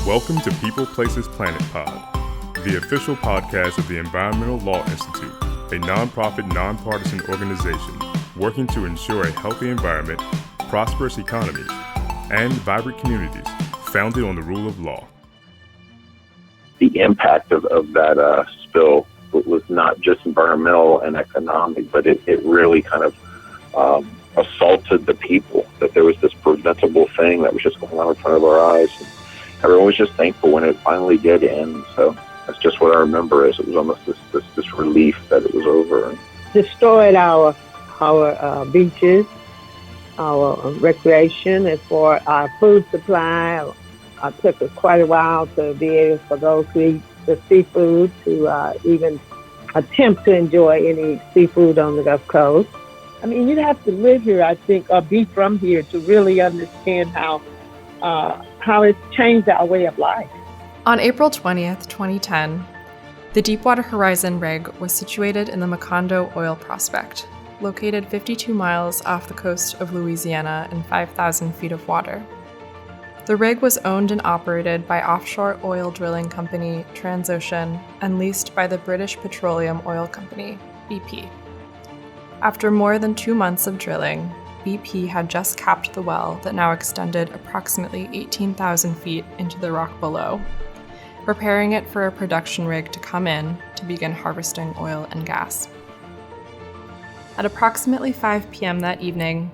Welcome to People Places Planet Pod, the official podcast of the Environmental Law Institute, a nonprofit, nonpartisan organization working to ensure a healthy environment, prosperous economies, and vibrant communities founded on the rule of law. The impact of that spill was not just environmental and economic, but it really kind of assaulted the people, that there was this preventable thing that was just going on in front of our eyes. And everyone was just thankful when it finally did end. So that's just what I remember, is it was almost this relief that it was over. Destroyed our beaches, our recreation, and for our food supply. It took us quite a while to be able, for those who eat the seafood, to even attempt to enjoy any seafood on the Gulf Coast. I mean, you'd have to live here, I think, or be from here to really understand how it's changed our way of life. On April 20th, 2010, the Deepwater Horizon rig was situated in the Macondo oil prospect, located 52 miles off the coast of Louisiana in 5,000 feet of water. The rig was owned and operated by offshore oil drilling company Transocean and leased by the British Petroleum Oil Company, BP. After more than 2 months of drilling, BP had just capped the well that now extended approximately 18,000 feet into the rock below, preparing it for a production rig to come in to begin harvesting oil and gas. At approximately 5 p.m. that evening,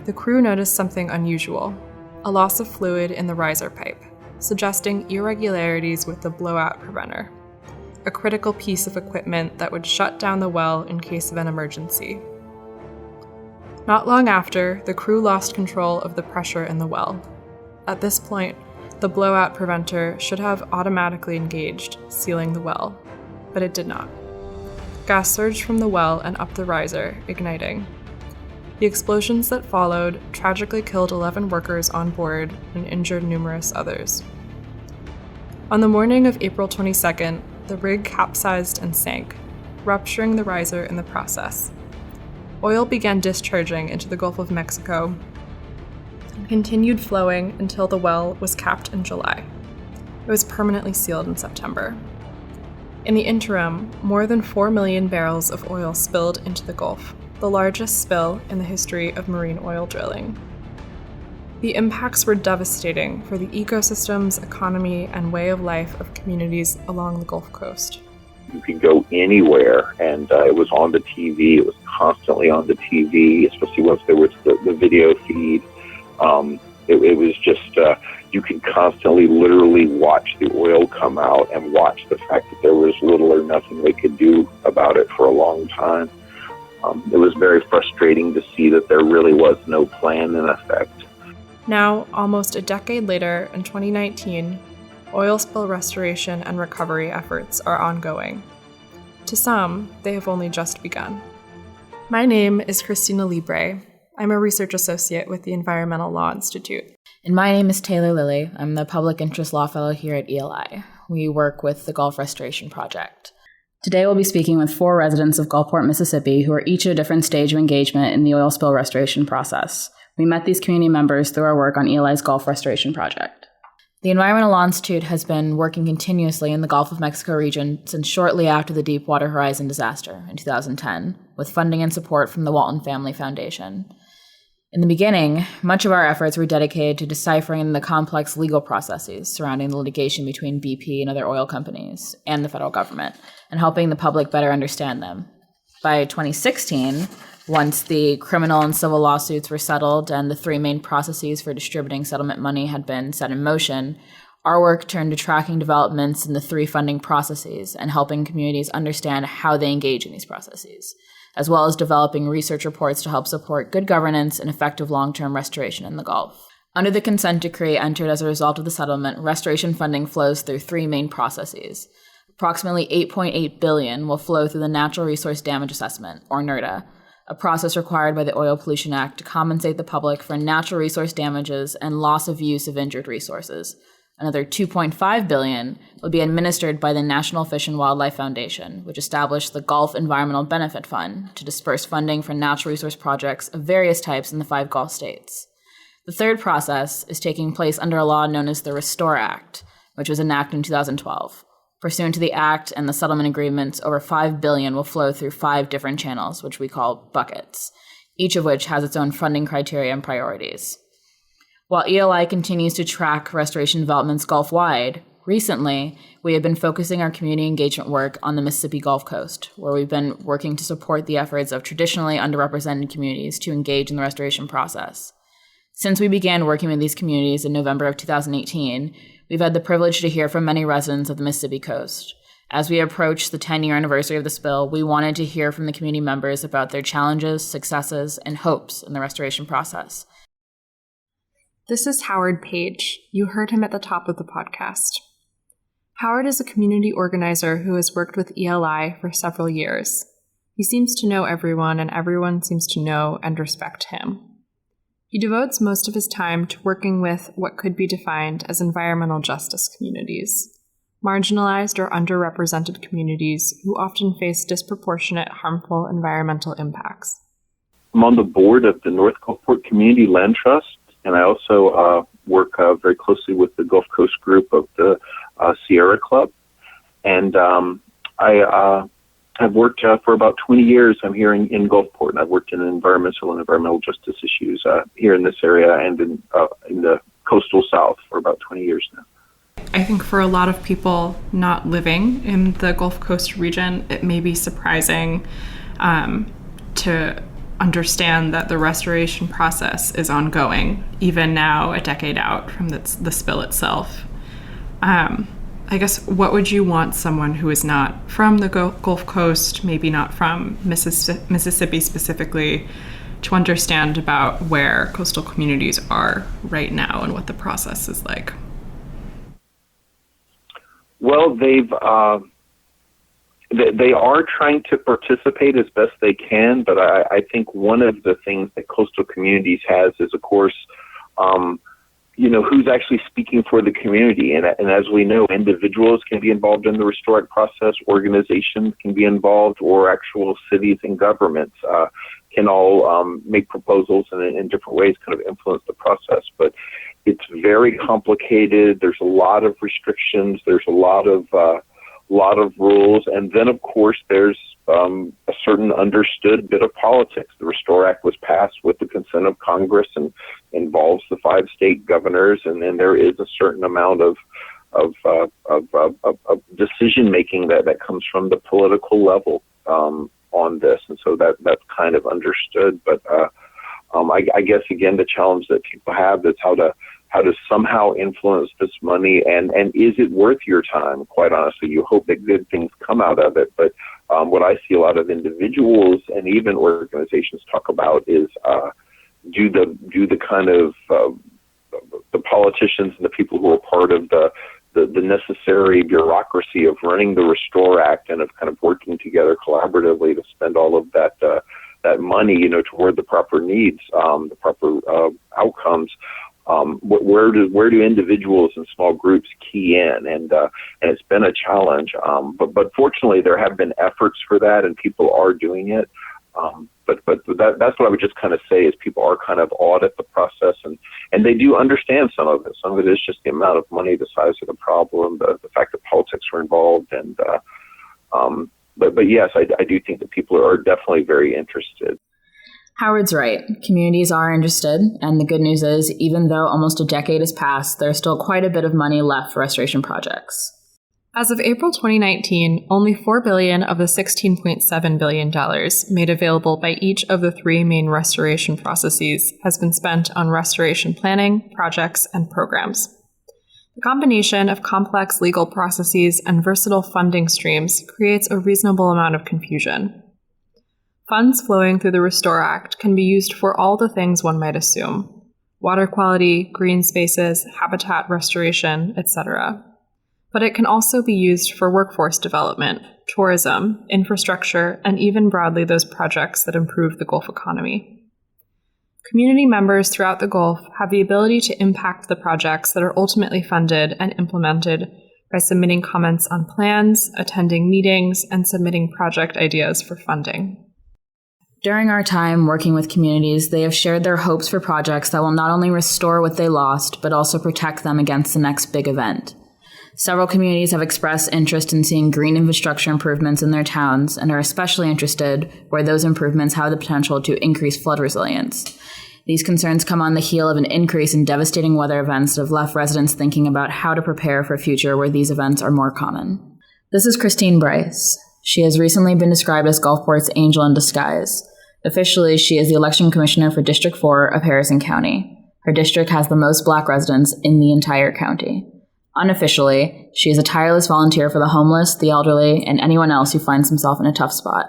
the crew noticed something unusual, a loss of fluid in the riser pipe, suggesting irregularities with the blowout preventer, a critical piece of equipment that would shut down the well in case of an emergency. Not long after, the crew lost control of the pressure in the well. At this point, the blowout preventer should have automatically engaged, sealing the well, but it did not. Gas surged from the well and up the riser, igniting. The explosions that followed tragically killed 11 workers on board and injured numerous others. On the morning of April 22nd, the rig capsized and sank, rupturing the riser in the process. Oil began discharging into the Gulf of Mexico and continued flowing until the well was capped in July. It was permanently sealed in September. In the interim, more than 4 million barrels of oil spilled into the Gulf, the largest spill in the history of marine oil drilling. The impacts were devastating for the ecosystems, economy, and way of life of communities along the Gulf Coast. You could go anywhere, and it was on the TV. It was constantly on the TV, especially once there was the video feed. It was just, you could constantly literally watch the oil come out and watch the fact that there was little or nothing they could do about it for a long time. It was very frustrating to see that there really was no plan in effect. Now, almost a decade later, in 2019, oil spill restoration and recovery efforts are ongoing. To some, they have only just begun. My name is Christina Libre. I'm a research associate with the Environmental Law Institute. And my name is Taylor Lilley. I'm the Public Interest Law Fellow here at ELI. We work with the Gulf Restoration Project. Today we'll be speaking with 4 residents of Gulfport, Mississippi, who are each at a different stage of engagement in the oil spill restoration process. We met these community members through our work on ELI's Gulf Restoration Project. The Environmental Law Institute has been working continuously in the Gulf of Mexico region since shortly after the Deepwater Horizon disaster in 2010, with funding and support from the Walton Family Foundation. In the beginning, much of our efforts were dedicated to deciphering the complex legal processes surrounding the litigation between BP and other oil companies and the federal government, and helping the public better understand them. By 2016, once the criminal and civil lawsuits were settled and the 3 main processes for distributing settlement money had been set in motion, our work turned to tracking developments in the 3 funding processes and helping communities understand how they engage in these processes, as well as developing research reports to help support good governance and effective long-term restoration in the Gulf. Under the consent decree entered as a result of the settlement, restoration funding flows through 3 main processes. Approximately $8.8 billion will flow through the Natural Resource Damage Assessment, or NRDA, a process required by the Oil Pollution Act to compensate the public for natural resource damages and loss of use of injured resources. Another $2.5 billion will be administered by the National Fish and Wildlife Foundation, which established the Gulf Environmental Benefit Fund to disperse funding for natural resource projects of various types in the 5 Gulf states. The third process is taking place under a law known as the Restore Act, which was enacted in 2012. Pursuant to the Act and the settlement agreements, over $5 billion will flow through 5 different channels, which we call buckets, each of which has its own funding criteria and priorities. While ELI continues to track restoration developments Gulf-wide, recently we have been focusing our community engagement work on the Mississippi Gulf Coast, where we've been working to support the efforts of traditionally underrepresented communities to engage in the restoration process. Since we began working with these communities in November of 2018, we've had the privilege to hear from many residents of the Mississippi coast. As we approach the 10-year anniversary of the spill, we wanted to hear from the community members about their challenges, successes, and hopes in the restoration process. This is Howard Page. You heard him at the top of the podcast. Howard is a community organizer who has worked with ELI for several years. He seems to know everyone, and everyone seems to know and respect him. He devotes most of his time to working with what could be defined as environmental justice communities, marginalized or underrepresented communities who often face disproportionate harmful environmental impacts. I'm on the board of the North Gulfport Community Land Trust, and I also work very closely with the Gulf Coast group of the Sierra Club. And I've worked for about 20 years. I'm here in Gulfport, and I've worked in environmental justice issues here in this area and in the coastal South for about 20 years now. I think for a lot of people not living in the Gulf Coast region, it may be surprising to understand that the restoration process is ongoing, even now, a decade out from the spill itself. I guess, what would you want someone who is not from the Gulf Coast, maybe not from Mississippi specifically, to understand about where coastal communities are right now and what the process is like? Well, they are trying to participate as best they can, but I think one of the things that coastal communities has is, of course, who's actually speaking for the community. And as we know, individuals can be involved in the Restorat process, organizations can be involved, or actual cities and governments can all make proposals and in different ways kind of influence the process. But it's very complicated. There's a lot of restrictions. There's a lot of rules. And then, of course, there's a certain understood bit of politics. The Restore Act was passed with the consent of Congress and involves the 5 state governors. And then there is a certain amount of decision making that comes from the political level on this. And so that's kind of understood. But I guess, again, the challenge that people have is how to somehow influence this money, and is it worth your time? Quite honestly, you hope that good things come out of it. But what I see a lot of individuals and even organizations talk about is do the kind of the politicians and the people who are part of the necessary bureaucracy of running the Restore Act and of kind of working together collaboratively to spend all of that money, toward the proper needs, the proper outcomes. Where do individuals and small groups key in? And it's been a challenge. But fortunately, there have been efforts for that, and people are doing it. But that's what I would just kind of say is people are kind of awed at the process, and they do understand some of it. Some of it is just the amount of money, the size of the problem, the fact that politics were involved, and but yes, I do think that people are definitely very interested. Howard's right. Communities are interested, and the good news is, even though almost a decade has passed, there's still quite a bit of money left for restoration projects. As of April 2019, only $4 billion of the $16.7 billion made available by each of the 3 main restoration processes has been spent on restoration planning, projects, and programs. The combination of complex legal processes and versatile funding streams creates a reasonable amount of confusion. Funds flowing through the Restore Act can be used for all the things one might assume: water quality, green spaces, habitat restoration, etc. But it can also be used for workforce development, tourism, infrastructure, and even broadly those projects that improve the Gulf economy. Community members throughout the Gulf have the ability to impact the projects that are ultimately funded and implemented by submitting comments on plans, attending meetings, and submitting project ideas for funding. During our time working with communities, they have shared their hopes for projects that will not only restore what they lost, but also protect them against the next big event. Several communities have expressed interest in seeing green infrastructure improvements in their towns and are especially interested where those improvements have the potential to increase flood resilience. These concerns come on the heel of an increase in devastating weather events that have left residents thinking about how to prepare for a future where these events are more common. This is Christine Bryce. She has recently been described as Gulfport's angel in disguise. Officially, she is the election commissioner for District 4 of Harrison County. Her district has the most Black residents in the entire county. Unofficially, she is a tireless volunteer for the homeless, the elderly, and anyone else who finds himself in a tough spot.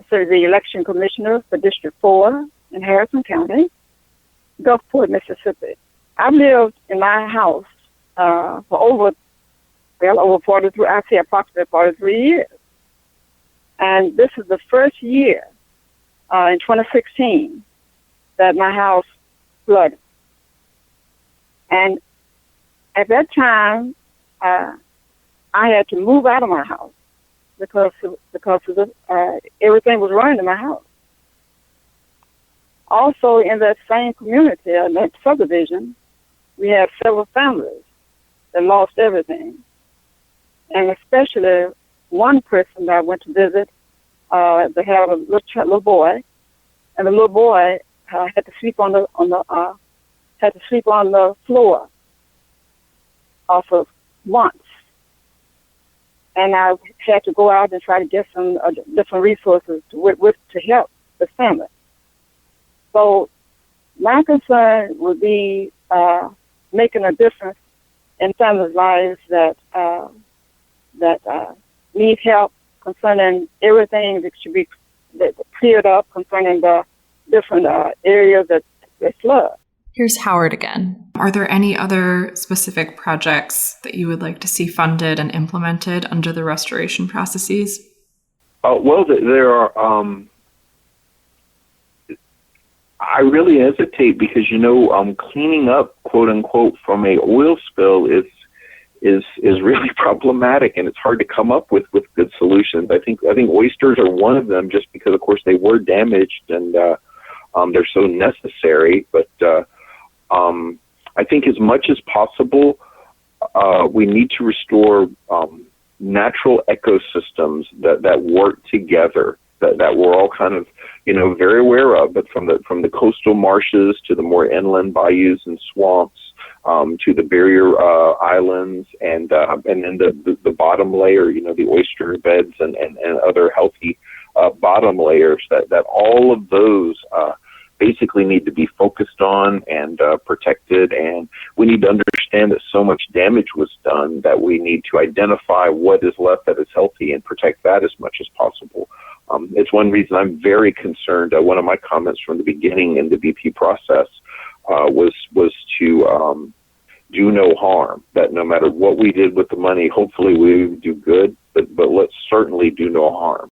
So the election commissioner for District 4 in Harrison County, Gulfport, Mississippi. I've lived in my house for approximately 43 years. And this is the first year in 2016 that my house flooded. And at that time, I had to move out of my house because everything was running in my house. Also, in that same community, that subdivision, we have several families that lost everything. And especially one person that I went to visit, they had a little boy, and the little boy had to sleep on the floor off of once. And I had to go out and try to get some different resources to help the family. So my concern would be making a difference in families' lives that need help concerning everything that should be cleared up concerning the different areas that flood. Here's Howard again. Are there any other specific projects that you would like to see funded and implemented under the restoration processes? Well, there are. I really hesitate because cleaning up, quote unquote, from a oil spill is really problematic, and it's hard to come up with good solutions. I think oysters are one of them, just because, of course, they were damaged and they're so necessary. But I think as much as possible, we need to restore natural ecosystems that work together, that we're all kind of very aware of. But from the coastal marshes to the more inland bayous and swamps, to the barrier islands, and then the bottom layer, the oyster beds and other healthy bottom layers, that all of those basically need to be focused on and protected. And we need to understand that so much damage was done that we need to identify what is left that is healthy and protect that as much as possible. It's one reason I'm very concerned. One of my comments from the beginning in the BP process was to do no harm, that no matter what we did with the money, hopefully we would do good, but let's certainly do no harm.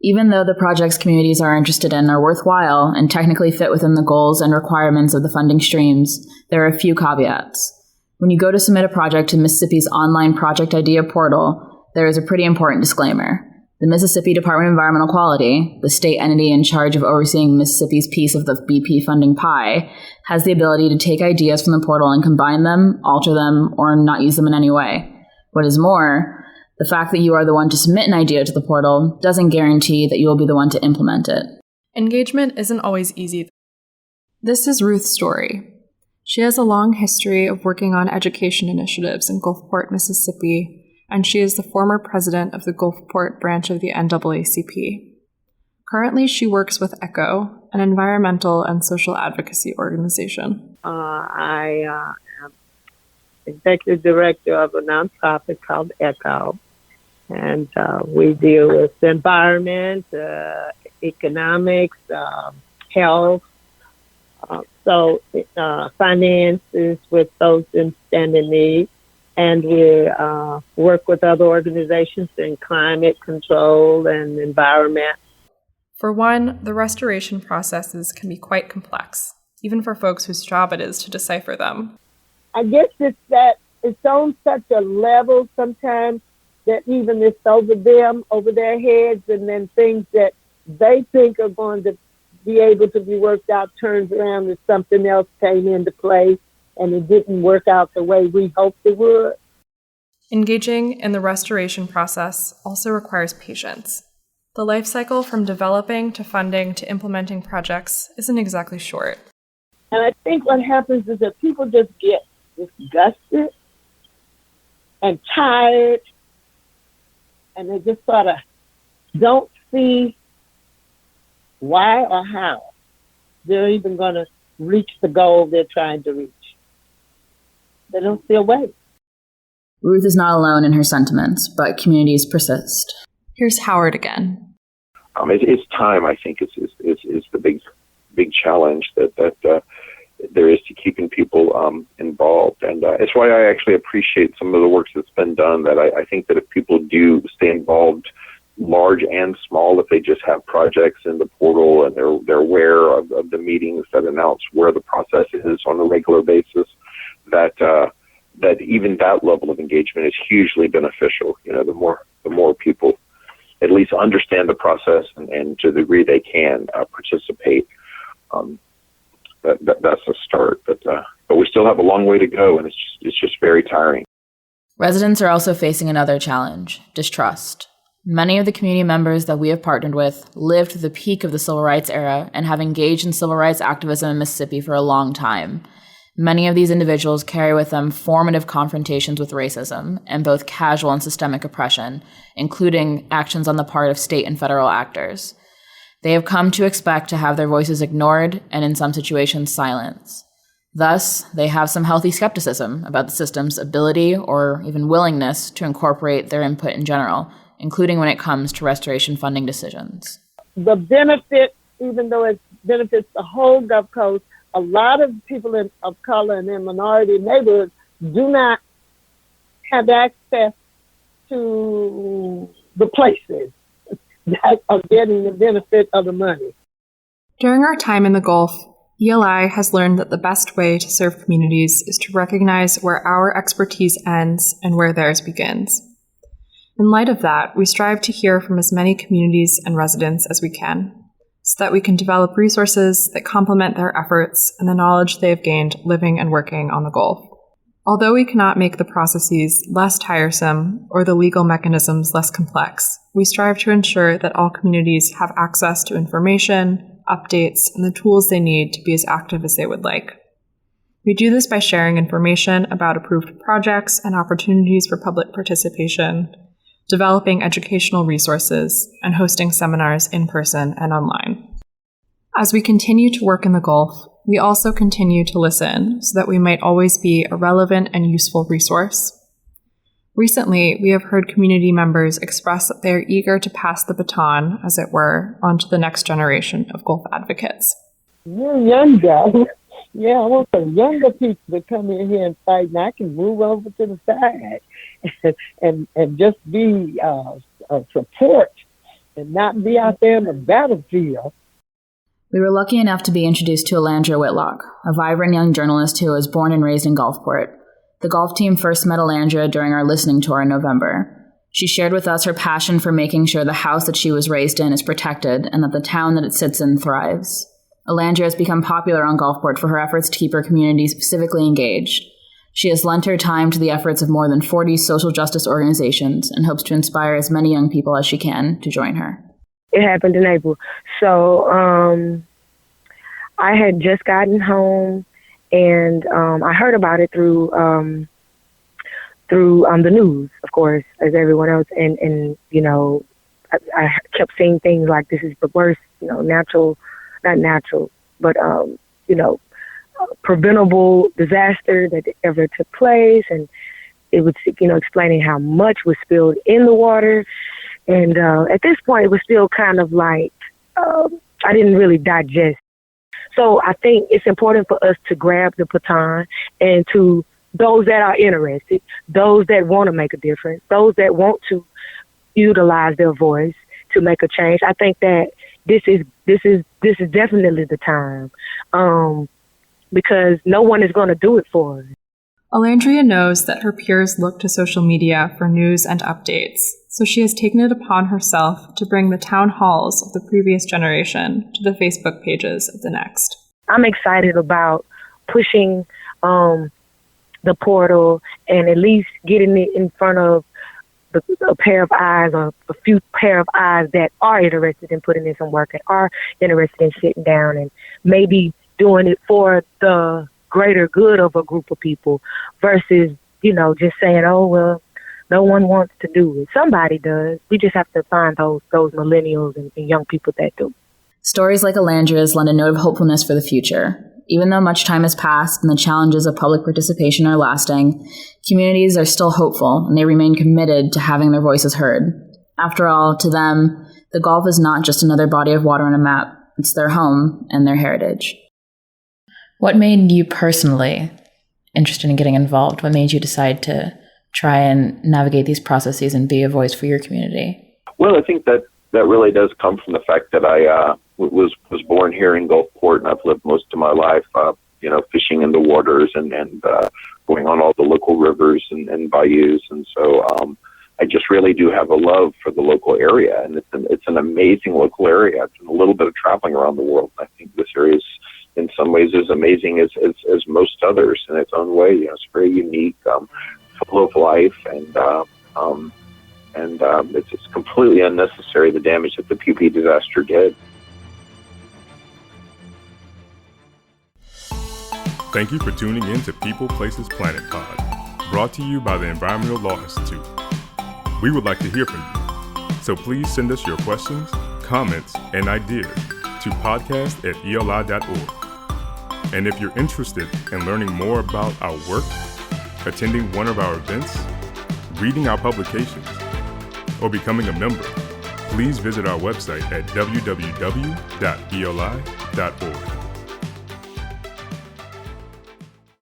Even though the projects communities are interested in are worthwhile and technically fit within the goals and requirements of the funding streams, there are a few caveats. When you go to submit a project to Mississippi's online project idea portal, there is a pretty important disclaimer. The Mississippi Department of Environmental Quality, the state entity in charge of overseeing Mississippi's piece of the BP funding pie, has the ability to take ideas from the portal and combine them, alter them, or not use them in any way. What is more, the fact that you are the one to submit an idea to the portal doesn't guarantee that you will be the one to implement it. Engagement isn't always easy. This is Ruth's story. She has a long history of working on education initiatives in Gulfport, Mississippi, and she is the former president of the Gulfport branch of the NAACP. Currently, she works with ECHO, an environmental and social advocacy organization. I am executive director of a nonprofit called ECHO, and we deal with the environment, economics, health, finances with those in standing need. And we work with other organizations in climate control and environment. For one, the restoration processes can be quite complex, even for folks whose job it is to decipher them. I guess it's that it's on such a level sometimes that even it's over them, over their heads, and then things that they think are going to be able to be worked out turns around and something else came into play, and it didn't work out the way we hoped it would. engaging in the restoration process also requires patience. The life cycle from developing to funding to implementing projects isn't exactly short. And I think what happens is that people just get disgusted and tired, and they just sort of don't see why or how they're even going to reach the goal they're trying to reach. They don't see a way. Ruth is not alone in her sentiments, but communities persist. Here's Howard again. It's time, I think, is the big challenge that there is to keeping people involved. And it's why I actually appreciate some of the work that's been done, that I think that if people do stay involved, large and small, if they just have projects in the portal and they're aware of the meetings that announce where the process is on a regular basis, that even that level of engagement is hugely beneficial. You know, the more people at least understand the process and to the degree they can participate, that's a start. But we still have a long way to go, and it's just very tiring. Residents are also facing another challenge: distrust. Many of the community members that we have partnered with lived through the peak of the civil rights era and have engaged in civil rights activism in Mississippi for a long time. Many of these individuals carry with them formative confrontations with racism and both casual and systemic oppression, including actions on the part of state and federal actors. They have come to expect to have their voices ignored and, in some situations, silenced. Thus, they have some healthy skepticism about the system's ability or even willingness to incorporate their input in general, including when it comes to restoration funding decisions. The benefit, even though it benefits the whole Gulf Coast, a lot of people of color and in minority neighborhoods do not have access to the places that are getting the benefit of the money. During our time in the Gulf, ELI has learned that the best way to serve communities is to recognize where our expertise ends and where theirs begins. In light of that, we strive to hear from as many communities and residents as we can, so that we can develop resources that complement their efforts and the knowledge they have gained living and working on the Gulf. Although we cannot make the processes less tiresome or the legal mechanisms less complex, we strive to ensure that all communities have access to information, updates, and the tools they need to be as active as they would like. We do this by sharing information about approved projects and opportunities for public participation, developing educational resources, and hosting seminars in person and online. As we continue to work in the Gulf, we also continue to listen so that we might always be a relevant and useful resource. Recently, we have heard community members express that they are eager to pass the baton, as it were, on to the next generation of Gulf advocates. You're young guys. Yeah, I want some younger people to come in here and fight, and I can move over to the side and just be a support and not be out there in the battlefield. We were lucky enough to be introduced to Alandria Whitlock, a vibrant young journalist who was born and raised in Gulfport. The Gulf team first met Alandria during our listening tour in November. She shared with us her passion for making sure the house that she was raised in is protected and that the town that it sits in thrives. Alandria has become popular on Gulfport for her efforts to keep her community civically engaged. She has lent her time to the efforts of more than 40 social justice organizations and hopes to inspire as many young people as she can to join her. It happened in April. So I had just gotten home, and I heard about it through the news, of course, as everyone else. And you know, I kept seeing things like, this is the worst, you know, not natural, but, preventable disaster that ever took place. And it was, you know, explaining how much was spilled in the water. And at this point, it was still kind of like, I didn't really digest. So I think it's important for us to grab the baton and to those that are interested, those that want to make a difference, those that want to utilize their voice to make a change. I think that this is definitely the time, because no one is going to do it for us. Alandria knows that her peers look to social media for news and updates, so she has taken it upon herself to bring the town halls of the previous generation to the Facebook pages of the next. I'm excited about pushing the portal and at least getting it in front of a pair of eyes or a few pair of eyes that are interested in putting in some work and are interested in sitting down and maybe doing it for the greater good of a group of people versus, just saying, oh, well, no one wants to do it. Somebody does. We just have to find those millennials and young people that do. Stories like Alandra's lend a note of hopefulness for the future. Even though much time has passed and the challenges of public participation are lasting, communities are still hopeful and they remain committed to having their voices heard. After all, to them, the Gulf is not just another body of water on a map. It's their home and their heritage. What made you personally interested in getting involved? What made you decide to try and navigate these processes and be a voice for your community? Well, I think that really does come from the fact that I was born here in Gulfport, and I've lived most of my life, fishing in the waters and going on all the local rivers and bayous. And so I just really do have a love for the local area, and it's an amazing local area. I've done a little bit of traveling around the world. I think this area is, in some ways, as amazing as most others in its own way. It's very unique, full of life, and it's completely unnecessary, the damage that the PP disaster did. Thank you for tuning in to People, Places, Planet Pod, brought to you by the Environmental Law Institute. We would like to hear from you, so please send us your questions, comments, and ideas to podcast@eli.org. And if you're interested in learning more about our work, attending one of our events, reading our publications, or becoming a member, please visit our website at www.eli.org.